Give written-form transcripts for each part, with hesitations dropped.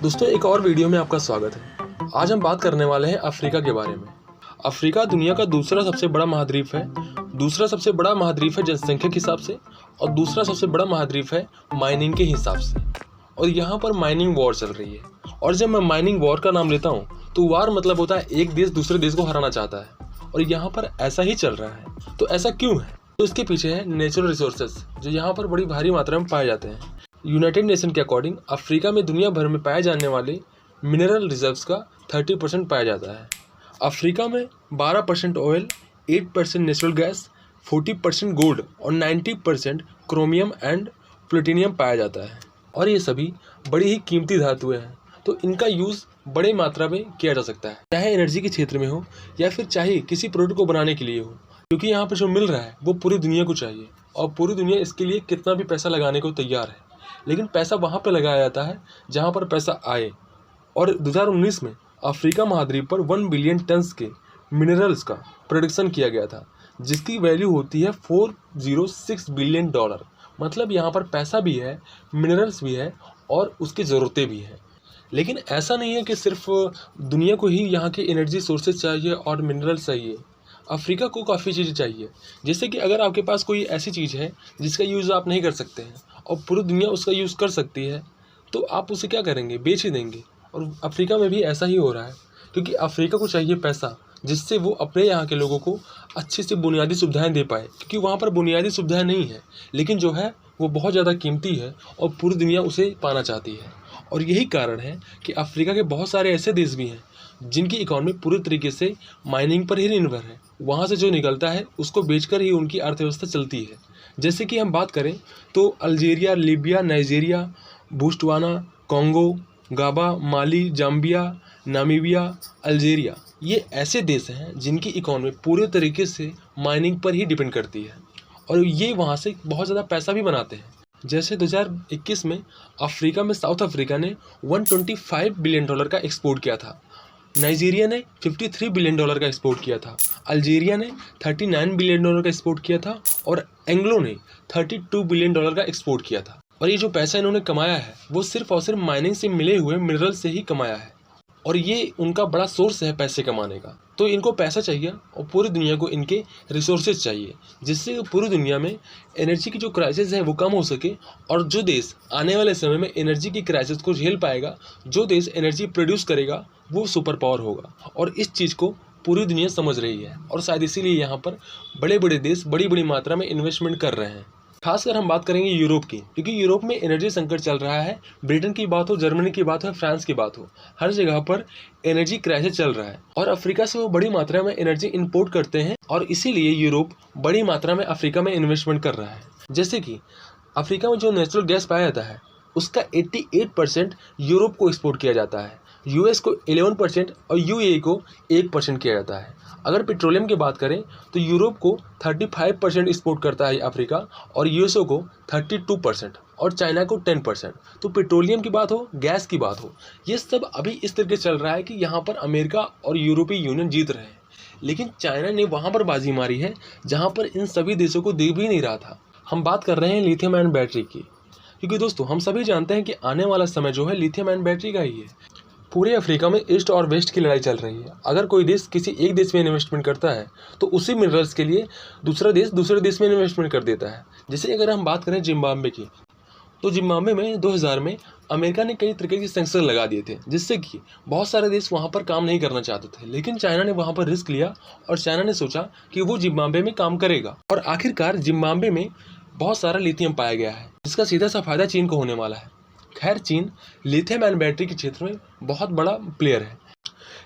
दोस्तों एक और वीडियो में आपका स्वागत है। आज हम बात करने वाले हैं अफ्रीका के बारे में। अफ्रीका दुनिया का दूसरा सबसे बड़ा महाद्वीप है। दूसरा सबसे बड़ा महाद्वीप है जनसंख्या के हिसाब से, और दूसरा सबसे बड़ा महाद्वीप है माइनिंग के हिसाब से। और यहाँ पर माइनिंग वॉर चल रही है। और जब मैं माइनिंग वॉर का नाम लेता हूँ तो वार मतलब होता है एक देश दूसरे देश को हराना चाहता है, और यहाँ पर ऐसा ही चल रहा है। तो ऐसा क्यों है? तो इसके पीछे है नेचुरल रिसोर्सेज जो यहाँ पर बड़ी भारी मात्रा में पाए जाते हैं। यूनाइटेड नेशन के अकॉर्डिंग अफ्रीका में दुनिया भर में पाए जाने वाले मिनरल रिजर्व्स का 30% पाया जाता है। अफ्रीका में 12% ऑयल, 8% नेचुरल गैस, 40% गोल्ड और 90% क्रोमियम एंड प्लूटोनियम पाया जाता है। और ये सभी बड़ी ही कीमती धातुएं हैं, तो इनका यूज़ बड़े मात्रा में किया जा सकता है, चाहे एनर्जी के क्षेत्र में हो या फिर चाहे किसी प्रोडक्ट को बनाने के लिए हो। क्योंकि यहाँ पर जो मिल रहा है वो पूरी दुनिया को चाहिए, और पूरी दुनिया इसके लिए कितना भी पैसा लगाने को तैयार है। लेकिन पैसा वहाँ पर लगाया जाता है जहाँ पर पैसा आए। और 2019 में अफ्रीका महाद्वीप पर 1 बिलियन टन्स के मिनरल्स का प्रोडक्शन किया गया था, जिसकी वैल्यू होती है $406 बिलियन। मतलब यहाँ पर पैसा भी है, मिनरल्स भी है और उसकी ज़रूरतें भी हैं। लेकिन ऐसा नहीं है कि सिर्फ दुनिया को ही यहाँ के एनर्जी सोर्सेज चाहिए और मिनरल्स चाहिए। अफ्रीका को काफ़ी चीज़ें चाहिए। जैसे कि अगर आपके पास कोई ऐसी चीज़ है जिसका यूज़ आप नहीं कर सकते हैं और पूरी दुनिया उसका यूज़ कर सकती है, तो आप उसे क्या करेंगे? बेच ही देंगे। और अफ्रीका में भी ऐसा ही हो रहा है, क्योंकि अफ्रीका को चाहिए पैसा, जिससे वो अपने यहाँ के लोगों को अच्छे से बुनियादी सुविधाएं दे पाए। क्योंकि वहाँ पर बुनियादी सुविधाएं नहीं है, लेकिन जो है वो बहुत ज़्यादा कीमती है और पूरी दुनिया उसे पाना चाहती है। और यही कारण है कि अफ्रीका के बहुत सारे ऐसे देश भी हैं जिनकी इकॉनमी पूरी तरीके से माइनिंग पर ही निर्भर है। वहाँ से जो निकलता है उसको बेचकर ही उनकी अर्थव्यवस्था चलती है। जैसे कि हम बात करें तो Algeria, Libya, Nigeria, Botswana, Congo, गाबा, माली, जाम्बिया, नामीबिया, अल्जीरिया, ये ऐसे देश हैं जिनकी इकॉनमी पूरे तरीके से माइनिंग पर ही डिपेंड करती है, और ये वहाँ से बहुत ज़्यादा पैसा भी बनाते हैं। जैसे 2021 में अफ्रीका में साउथ अफ्रीका ने $125 बिलियन का एक्सपोर्ट किया था। नाइजीरिया ने $53 बिलियन का एक्सपोर्ट किया था। अल्जीरिया ने $39 बिलियन का एक्सपोर्ट किया था, और एंग्लो ने $32 बिलियन का एक्सपोर्ट किया था। और ये जो पैसा इन्होंने कमाया है वो सिर्फ और सिर्फ माइनिंग से मिले हुए मिनरल से ही कमाया है, और ये उनका बड़ा सोर्स है पैसे कमाने का। तो इनको पैसा चाहिए और पूरी दुनिया को इनके रिसोर्सेज चाहिए, जिससे पूरी दुनिया में एनर्जी की जो क्राइसिस है वो कम हो सके, और जो देश आने वाले समय में एनर्जी की क्राइसिस को झेल पाएगा, जो देश एनर्जी प्रोड्यूस करेगा, वो सुपर पावर होगा। और इस चीज़ को पूरी दुनिया समझ रही है, और शायद इसीलिए यहाँ पर बड़े बड़े देश बड़ी बड़ी मात्रा में इन्वेस्टमेंट कर रहे हैं। खासकर हम बात करेंगे यूरोप की, क्योंकि यूरोप में एनर्जी संकट चल रहा है। ब्रिटेन की बात हो, जर्मनी की बात हो, फ्रांस की बात हो, हर जगह पर एनर्जी क्राइसिस चल रहा है। और अफ्रीका से वो बड़ी मात्रा में एनर्जी इंपोर्ट करते हैं, और इसीलिए यूरोप बड़ी मात्रा में अफ्रीका में इन्वेस्टमेंट कर रहा है। जैसे कि अफ्रीका में जो नेचुरल गैस पाया जाता है उसका 88% यूरोप को एक्सपोर्ट किया जाता है, यूएस को 11% और यूएई को 1% किया जाता है। अगर पेट्रोलियम की बात करें तो यूरोप को 35% एक्सपोर्ट करता है अफ्रीका, और यूएसओ को 32% और चाइना को 10%। तो पेट्रोलियम की बात हो, गैस की बात हो, ये सब अभी इस तरीके चल रहा है कि यहाँ पर अमेरिका और यूरोपीय यूनियन जीत रहे हैं। लेकिन चाइना ने वहाँ पर बाजी मारी है जहाँ पर इन सभी देशों को दे भी नहीं रहा था। हम बात कर रहे हैं लिथियम आयन बैटरी की, क्योंकि दोस्तों हम सभी जानते हैं कि आने वाला समय जो है लिथियम आयन बैटरी का ही है। पूरे अफ्रीका में ईस्ट और वेस्ट की लड़ाई चल रही है। अगर कोई देश किसी एक देश में इन्वेस्टमेंट करता है तो उसी मिनरल्स के लिए दूसरा देश दूसरे देश में इन्वेस्टमेंट कर देता है। जैसे अगर हम बात करें जिम्बाब्वे की, तो जिम्बाब्वे में 2000 में अमेरिका ने कई तरीके के सैंक्शन लगा दिए थे, जिससे कि बहुत सारे देश वहाँ पर काम नहीं करना चाहते थे। लेकिन चाइना ने वहाँ पर रिस्क लिया, और चाइना ने सोचा कि वो जिम्बाब्वे में काम करेगा, और आखिरकार जिम्बाब्वे में बहुत सारा लिथियम पाया गया है, जिसका सीधा सा फायदा चीन को होने वाला है। खैर, चीन लिथियम आयन बैटरी के क्षेत्र में बहुत बड़ा प्लेयर है,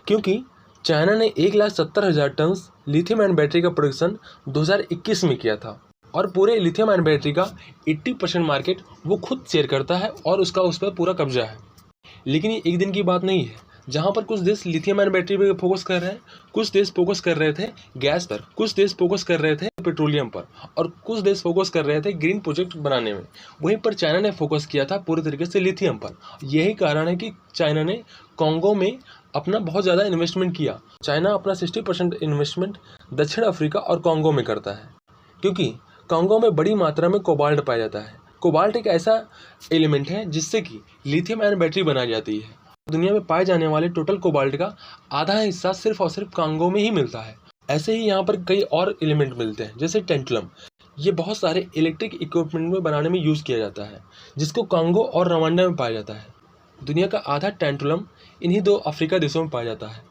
क्योंकि चाइना ने 1,70,000 टन लिथियम आयन बैटरी का प्रोडक्शन 2021 में किया था, और पूरे लिथियम आयन बैटरी का 80% मार्केट वो खुद शेयर करता है, और उसका उस पर पूरा कब्जा है। लेकिन ये एक दिन की बात नहीं है। जहाँ पर कुछ देश लिथियम आयन बैटरी पर फोकस कर रहे हैं, कुछ देश फोकस कर रहे थे गैस पर, कुछ देश फोकस कर रहे थे पेट्रोलियम पर, और कुछ देश फोकस कर रहे थे ग्रीन प्रोजेक्ट बनाने में। वहीं पर चाइना ने फोकस किया था पूरी तरीके से लिथियम पर। यही कारण है कि चाइना ने कॉन्गो में अपना बहुत ज़्यादा इन्वेस्टमेंट किया। चाइना अपना 60% इन्वेस्टमेंट दक्षिण अफ्रीका और कॉन्गो में करता है, क्योंकि कॉन्गो में बड़ी मात्रा में कोबाल्ट पाया जाता है। कोबाल्ट एक ऐसा एलिमेंट है जिससे कि लिथियम आयन बैटरी बनाई जाती है, दुनिया में पाए जाने वाले टोटल कोबाल्ट का आधा हिस्सा सिर्फ और सिर्फ कांगो में ही मिलता है। ऐसे ही यहाँ पर कई और एलिमेंट मिलते हैं जैसे टेंटलम। ये बहुत सारे इलेक्ट्रिक इक्विपमेंट में बनाने में यूज़ किया जाता है, जिसको कांगो और रवांडा में पाया जाता है। दुनिया का आधा टैंटलम इन्हीं दो अफ्रीका देशों में पाया जाता है।